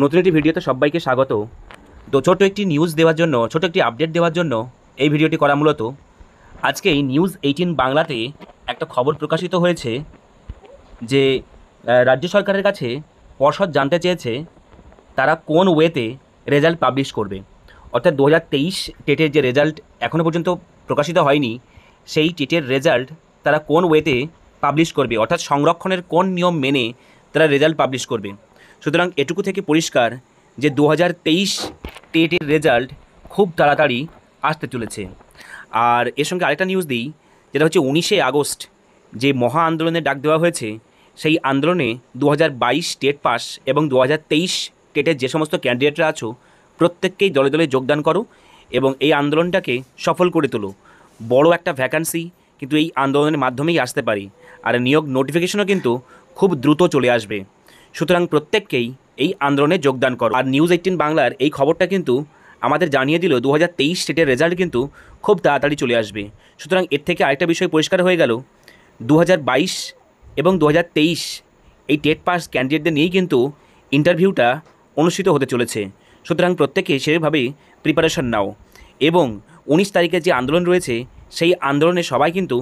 নতুন একটি ভিডিওতে সবাইকে স্বাগত। তো ছোট্ট একটি নিউজ দেওয়ার জন্য, ছোট্ট একটি আপডেট দেওয়ার জন্য এই ভিডিওটি করা মূলত। আজকে এই নিউজ 18 বাংলাতে একটা খবর প্রকাশিত হয়েছে যে রাজ্য সরকারের কাছে পর্ষদ জানতে চেয়েছে তারা কোন ওয়েতে রেজাল্ট পাবলিশ করবে। অর্থাৎ 2023 টেটের যে রেজাল্ট এখনও পর্যন্ত প্রকাশিত হয়নি, সেই টেটের রেজাল্ট তারা কোন ওয়েতে পাবলিশ করবে, অর্থাৎ সংরক্ষণের কোন নিয়ম মেনে তারা রেজাল্ট পাবলিশ করবে। সুতরাং এটুকু থেকে পরিষ্কার যে 2023 টেটের রেজাল্ট খুব তাড়াতাড়ি আসতে চলেছে। আর এর সঙ্গে আরেকটা নিউজ দিই, যেটা হচ্ছে 19শে আগস্ট যে মহা আন্দোলনের ডাক দেওয়া হয়েছে, সেই আন্দোলনে 2022 টেট পাস এবং 2023 টেটের যে সমস্ত ক্যান্ডিডেটরা আছো প্রত্যেককেই দলে দলে যোগদান করো এবং এই আন্দোলনটাকে সফল করে তোলো। বড় একটা ভ্যাকান্সি কিন্তু এই আন্দোলনের মাধ্যমেই আসতে পারে, আর নিয়োগ নোটিফিকেশনও কিন্তু খুব দ্রুত চলে আসবে। সুতরাং প্রত্যেককেই এই আন্দোলনে যোগদান করো। আর নিউজ 18 বাংলার এই খবরটা কিন্তু আমাদের জানিয়ে দিল 2023 স্টেটের রেজাল্ট কিন্তু খুব তাড়াতাড়ি চলে আসবে। সুতরাং এর থেকে আরেকটা বিষয় পরিষ্কার হয়ে গেল, 2022 এবং 2023 এই টেট পাস ক্যান্ডিডেটদের নিয়েই কিন্তু ইন্টারভিউটা অনুষ্ঠিত হতে চলেছে। সুতরাং প্রত্যেকে সেভাবে প্রিপারেশন নাও এবং 19 তারিখে যে আন্দোলন রয়েছে সেই আন্দোলনে সবাই কিন্তু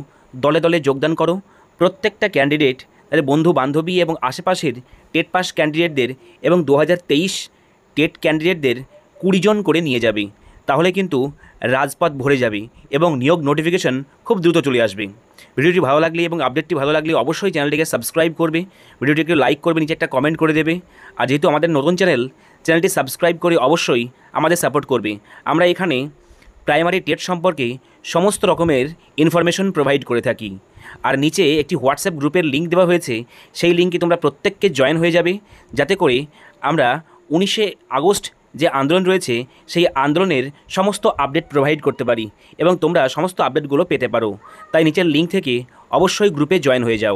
দলে দলে যোগদান করো। প্রত্যেকটা ক্যান্ডিডেট তাদের বন্ধু বান্ধবী এবং আশেপাশের টেট পাস ক্যান্ডিডেটদের এবং 2023 টেট ক্যান্ডিডেটদের 20 জন করে নিয়ে যাবে। তাহলে কিন্তু রাজপথ ভরে যাবে এবং নিয়োগ নোটিফিকেশন খুব দ্রুত চলে আসবে। ভিডিওটি ভালো লাগলে এবং আপডেটটি ভালো লাগলে অবশ্যই চ্যানেলটিকে সাবস্ক্রাইব করবে, ভিডিওটিকে লাইক করবে, নিচে একটা কমেন্ট করে দেবে। আর যেহেতু আমাদের নতুন চ্যানেলটি সাবস্ক্রাইব করে অবশ্যই আমাদের সাপোর্ট করবে। আমরা এখানে প্রাইমারি টেট সম্পর্কে সমস্ত রকমের ইনফরমেশন প্রোভাইড করে থাকি। আর নিচে একটি হোয়াটসঅ্যাপ গ্রুপের লিঙ্ক দেওয়া হয়েছে, সেই লিঙ্কে তোমরা প্রত্যেককে জয়েন হয়ে যাবে, যাতে করে আমরা 19শে আগস্ট যে আন্দোলন রয়েছে সেই আন্দোলনের সমস্ত আপডেট প্রোভাইড করতে পারি এবং তোমরা সমস্ত আপডেটগুলো পেতে পারো। তাই নিচের লিঙ্ক থেকে অবশ্যই গ্রুপে জয়েন হয়ে যাও।